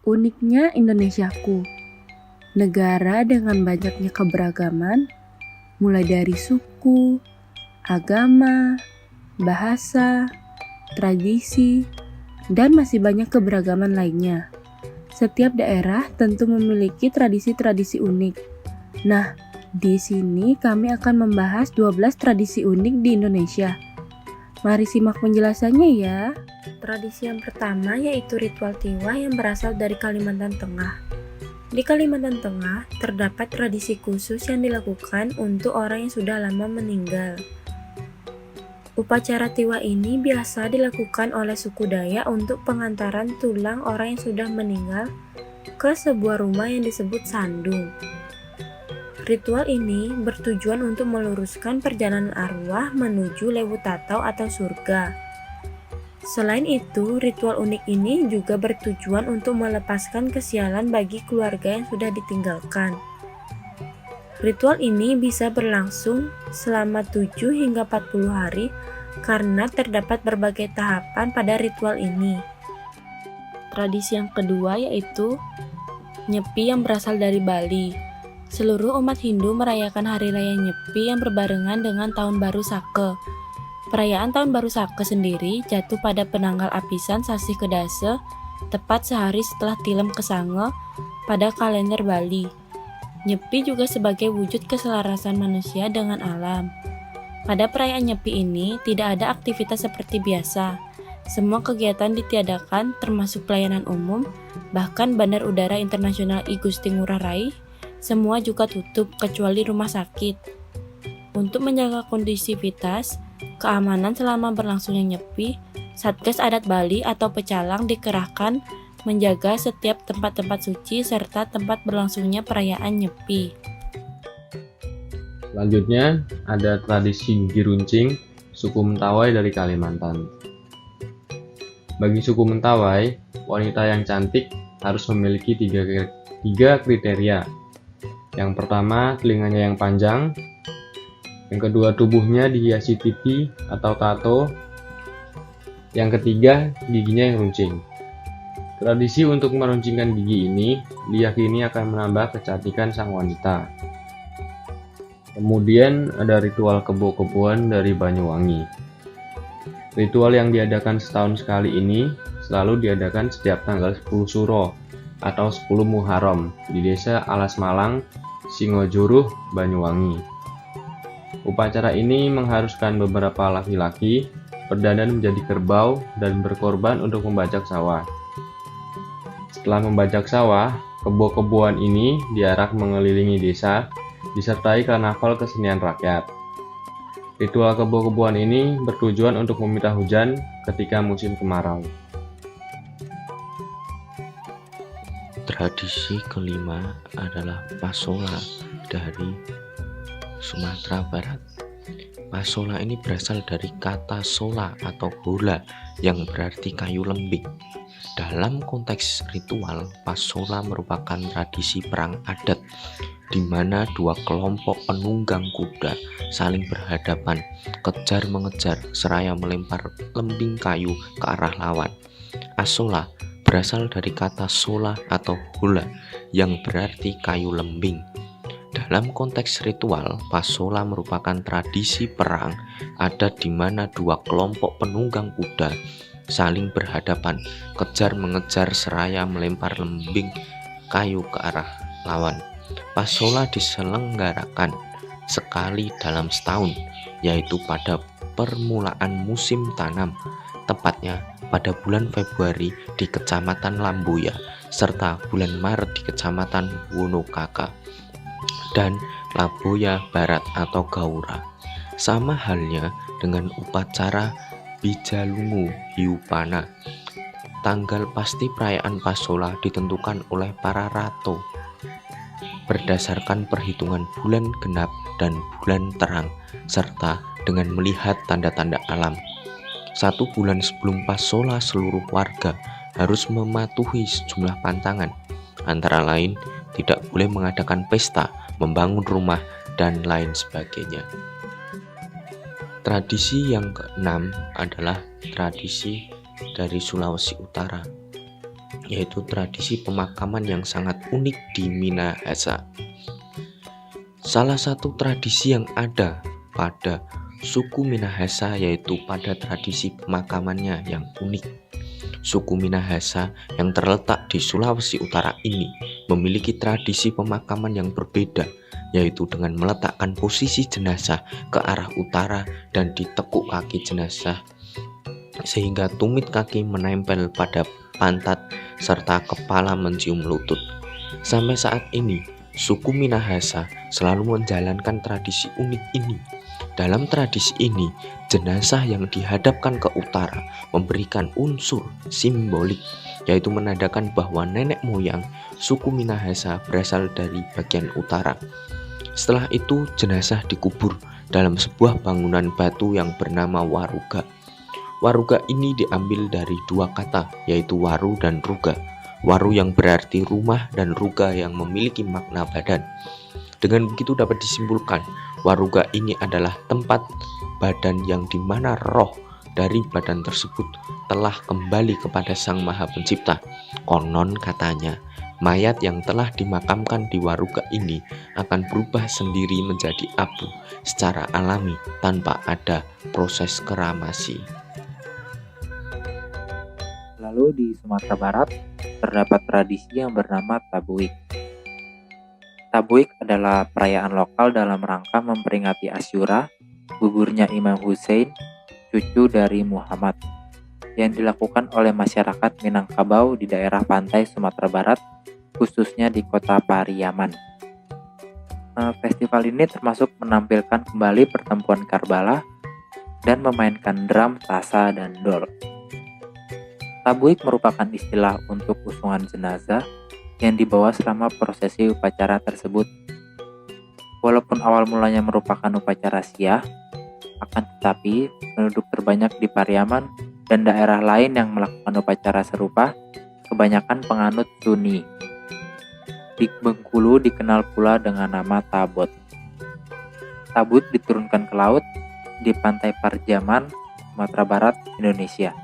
Uniknya Indonesiaku, negara dengan banyaknya keberagaman, mulai dari suku, agama, bahasa, tradisi, dan masih banyak keberagaman lainnya. Setiap daerah tentu memiliki tradisi-tradisi unik. Nah, di sini kami akan membahas 12 tradisi unik di Indonesia. Mari simak penjelasannya ya. Tradisi yang pertama yaitu ritual Tiwah yang berasal dari Kalimantan Tengah. Di Kalimantan Tengah terdapat tradisi khusus yang dilakukan untuk orang yang sudah lama meninggal. Upacara Tiwah ini biasa dilakukan oleh suku Dayak untuk pengantaran tulang orang yang sudah meninggal ke sebuah rumah yang disebut sandung. Ritual ini bertujuan untuk meluruskan perjalanan arwah menuju Lewu Tatau atau surga. Selain itu, ritual unik ini juga bertujuan untuk melepaskan kesialan bagi keluarga yang sudah ditinggalkan. Ritual ini bisa berlangsung selama 7 hingga 40 hari karena terdapat berbagai tahapan pada ritual ini. Tradisi yang kedua yaitu Nyepi yang berasal dari Bali. Seluruh umat Hindu merayakan Hari Raya Nyepi yang berbarengan dengan Tahun Baru Sake. Perayaan Tahun Baru Sake sendiri jatuh pada penanggal Apisan Sasi Kedase, tepat sehari setelah Tilem Kesange pada kalender Bali. Nyepi juga sebagai wujud keselarasan manusia dengan alam. Pada perayaan Nyepi ini tidak ada aktivitas seperti biasa. Semua kegiatan ditiadakan termasuk pelayanan umum, bahkan Bandar Udara Internasional I Gusti Ngurah Rai semua juga tutup kecuali rumah sakit. Untuk menjaga kondusivitas, keamanan selama berlangsungnya Nyepi, Satgas Adat Bali atau Pecalang dikerahkan menjaga setiap tempat-tempat suci serta tempat berlangsungnya perayaan Nyepi. Selanjutnya ada tradisi Giruncing, suku Mentawai dari Kalimantan. Bagi suku Mentawai, wanita yang cantik harus memiliki tiga kriteria. Yang pertama, telinganya yang panjang. Yang kedua, tubuhnya dihiasi titi atau tato. Yang ketiga, giginya yang runcing. Tradisi untuk meruncingkan gigi ini diyakini akan menambah kecantikan sang wanita. Kemudian ada ritual kebo-keboan dari Banyuwangi. Ritual yang diadakan setahun sekali ini selalu diadakan setiap tanggal 10 Suro atau 10 Muharram di desa Alas Malang, Singojuruh, Banyuwangi. Upacara ini mengharuskan beberapa laki-laki berdandan menjadi kerbau dan berkorban untuk membajak sawah. Setelah membajak sawah, kebo-keboan ini diarak mengelilingi desa, disertai karnaval kesenian rakyat. Ritual kebo-keboan ini bertujuan untuk meminta hujan ketika musim kemarau. Tradisi kelima adalah Pasola dari Sumatera Barat. Pasola ini berasal dari kata sola atau hola yang berarti kayu lembing. Dalam konteks ritual, Pasola merupakan tradisi perang adat di mana dua kelompok penunggang kuda saling berhadapan, kejar-mengejar seraya melempar lembing kayu ke arah lawan. Asola berasal dari kata sola atau hula yang berarti kayu lembing. Dalam konteks ritual, Pasola merupakan tradisi perang adat di mana dua kelompok penunggang kuda saling berhadapan, kejar-mengejar seraya melempar lembing kayu ke arah lawan. Pasola diselenggarakan sekali dalam setahun, yaitu pada permulaan musim tanam, tepatnya pada bulan Februari di Kecamatan Lamboya, serta bulan Maret di Kecamatan Wonokaka dan Laboya Barat atau Gaura. Sama halnya dengan upacara Bijalungu Hiupana. Tanggal pasti perayaan Pasola ditentukan oleh para rato berdasarkan perhitungan bulan genap dan bulan terang, serta dengan melihat tanda-tanda alam. 1 bulan sebelum Pasola, seluruh warga harus mematuhi sejumlah pantangan, antara lain tidak boleh mengadakan pesta, membangun rumah, dan lain sebagainya. Tradisi yang keenam adalah tradisi dari Sulawesi Utara. yaitu tradisi pemakaman yang sangat unik di Minahasa. Salah satu tradisi yang ada pada suku Minahasa yaitu pada tradisi pemakamannya yang unik. Suku Minahasa yang terletak di Sulawesi Utara ini memiliki tradisi pemakaman yang berbeda, yaitu dengan meletakkan posisi jenazah ke arah utara dan ditekuk kaki jenazah sehingga tumit kaki menempel pada pantat serta kepala mencium lutut. Sampai saat ini, suku Minahasa selalu menjalankan tradisi unik ini. Dalam tradisi ini, jenazah yang dihadapkan ke utara memberikan unsur simbolik, yaitu menandakan bahwa nenek moyang suku Minahasa berasal dari bagian utara. Setelah itu, jenazah dikubur dalam sebuah bangunan batu yang bernama waruga. Waruga ini diambil dari dua kata, yaitu waru dan ruga. Waru yang berarti rumah dan ruga yang memiliki makna badan. Dengan begitu dapat disimpulkan, waruga ini adalah tempat badan yang dimana roh dari badan tersebut telah kembali kepada Sang Maha Pencipta. Konon katanya, mayat yang telah dimakamkan di waruga ini akan berubah sendiri menjadi abu secara alami tanpa ada proses keramasi. Lalu di Sumatera Barat terdapat tradisi yang bernama Tabuik. Tabuik adalah perayaan lokal dalam rangka memperingati Asyura, gugurnya Imam Hussein, cucu dari Muhammad, yang dilakukan oleh masyarakat Minangkabau di daerah pantai Sumatera Barat, khususnya di kota Pariaman. Festival ini termasuk menampilkan kembali pertempuran Karbala dan memainkan drum, tasa, dan dol. Tabuik merupakan istilah untuk usungan jenazah yang dibawa selama prosesi upacara tersebut. Walaupun awal mulanya merupakan upacara Syiah, akan tetapi penduduk terbanyak di Pariaman dan daerah lain yang melakukan upacara serupa kebanyakan penganut Sunni. Di Bengkulu dikenal pula dengan nama Tabot. Tabut diturunkan ke laut di pantai Parjaman, Sumatera Barat, Indonesia.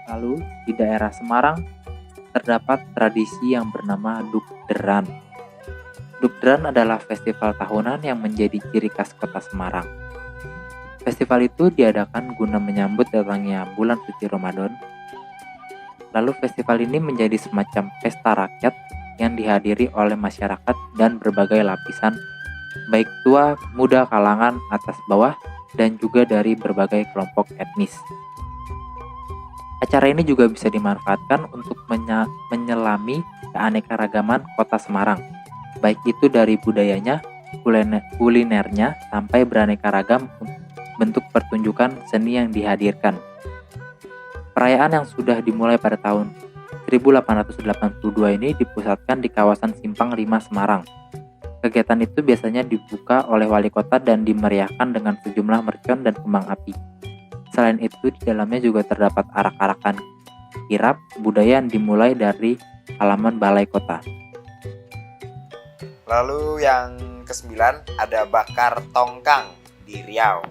Lalu di daerah Semarang terdapat tradisi yang bernama Dukderan. Dukderan adalah festival tahunan yang menjadi ciri khas kota Semarang. Festival itu diadakan guna menyambut datangnya bulan suci Ramadan. Lalu festival ini menjadi semacam pesta rakyat yang dihadiri oleh masyarakat dan berbagai lapisan, baik tua, muda, kalangan, atas bawah, dan juga dari berbagai kelompok etnis. Acara ini juga bisa dimanfaatkan untuk menyelami keanekaragaman kota Semarang, baik itu dari budayanya, kulinernya, sampai beraneka ragam bentuk pertunjukan seni yang dihadirkan. Perayaan yang sudah dimulai pada tahun 1882 ini dipusatkan di kawasan Simpang 5 Semarang. Kegiatan itu biasanya dibuka oleh wali kota dan dimeriahkan dengan sejumlah mercon dan kembang api. Selain itu, di dalamnya juga terdapat arak-arakan kirap budaya yang dimulai dari halaman balai kota. Lalu yang ke-9 ada bakar tongkang di Riau.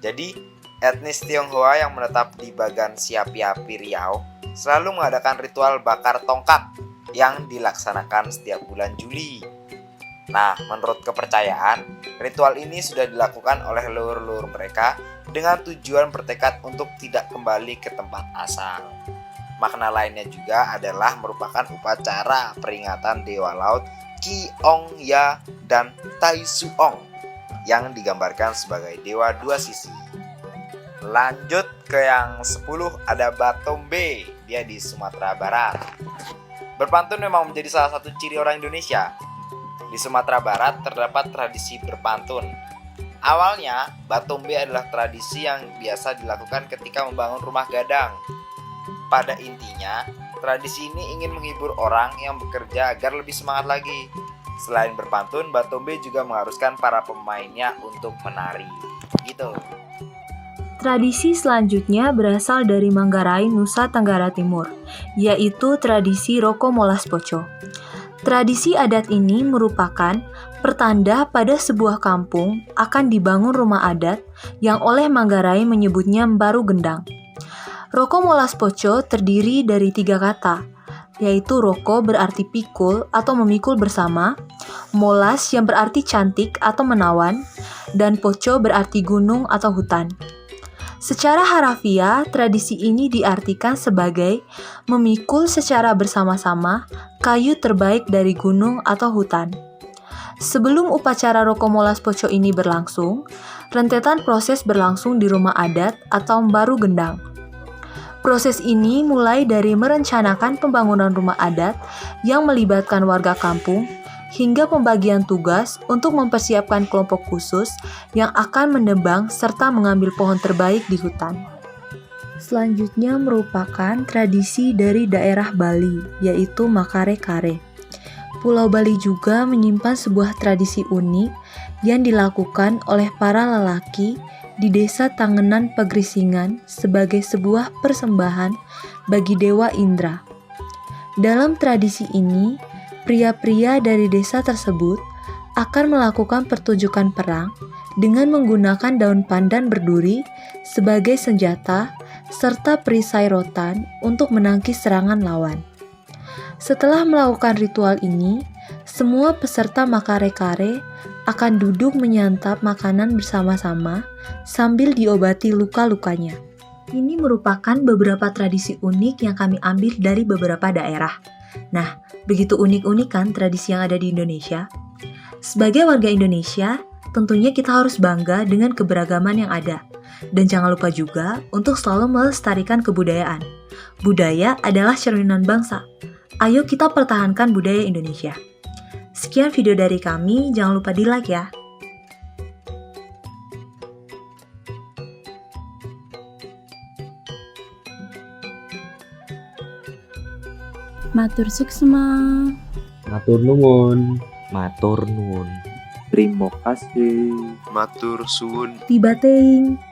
Jadi, etnis Tionghoa yang menetap di Bagan Siapi-Api Riau selalu mengadakan ritual bakar tongkak yang dilaksanakan setiap bulan Juli. Nah, menurut kepercayaan, ritual ini sudah dilakukan oleh leluhur-leluhur mereka dengan tujuan bertekad untuk tidak kembali ke tempat asal. Makna lainnya juga adalah merupakan upacara peringatan Dewa Laut Ki Ong Ya dan Tai Suong yang digambarkan sebagai dewa dua sisi. Lanjut ke yang 10 ada Batombe, dia di Sumatera Barat. Berpantun memang menjadi salah satu ciri orang Indonesia. Di Sumatera Barat terdapat tradisi berpantun. Awalnya, Batombe adalah tradisi yang biasa dilakukan ketika membangun rumah gadang. Pada intinya, tradisi ini ingin menghibur orang yang bekerja agar lebih semangat lagi. Selain berpantun, Batombe juga mengharuskan para pemainnya untuk menari. Gitu. Tradisi selanjutnya berasal dari Manggarai, Nusa Tenggara Timur, yaitu tradisi Roko Molas Poco. Tradisi adat ini merupakan pertanda pada sebuah kampung akan dibangun rumah adat yang oleh Manggarai menyebutnya Mbaru Gendang. Roko Molas Poco terdiri dari 3 kata, yaitu roko berarti pikul atau memikul bersama, molas yang berarti cantik atau menawan, dan poco berarti gunung atau hutan. Secara harafiah, tradisi ini diartikan sebagai memikul secara bersama-sama kayu terbaik dari gunung atau hutan. Sebelum upacara roko molas poco ini berlangsung, rentetan proses berlangsung di rumah adat atau mbaru gendang. Proses ini mulai dari merencanakan pembangunan rumah adat yang melibatkan warga kampung, hingga pembagian tugas untuk mempersiapkan kelompok khusus yang akan menebang serta mengambil pohon terbaik di hutan. Selanjutnya merupakan tradisi dari daerah Bali, yaitu Makare-kare. Pulau Bali juga menyimpan sebuah tradisi unik yang dilakukan oleh para lelaki di desa Tangenan Pegrisingan sebagai sebuah persembahan bagi Dewa Indra. Dalam tradisi ini, pria-pria dari desa tersebut akan melakukan pertunjukan perang dengan menggunakan daun pandan berduri sebagai senjata serta perisai rotan untuk menangkis serangan lawan. Setelah melakukan ritual ini, semua peserta Makare-kare akan duduk menyantap makanan bersama-sama sambil diobati luka-lukanya. Ini merupakan beberapa tradisi unik yang kami ambil dari beberapa daerah. Nah, begitu unik-unik kan tradisi yang ada di Indonesia? Sebagai warga Indonesia, tentunya kita harus bangga dengan keberagaman yang ada. Dan jangan lupa juga untuk selalu melestarikan kebudayaan. Budaya adalah cerminan bangsa. Ayo kita pertahankan budaya Indonesia. Sekian video dari kami, jangan lupa di-like ya. Matur suksma. Matur nuwun. Matur nuwun. Terima kasih. Matur suwun. Tiba ting.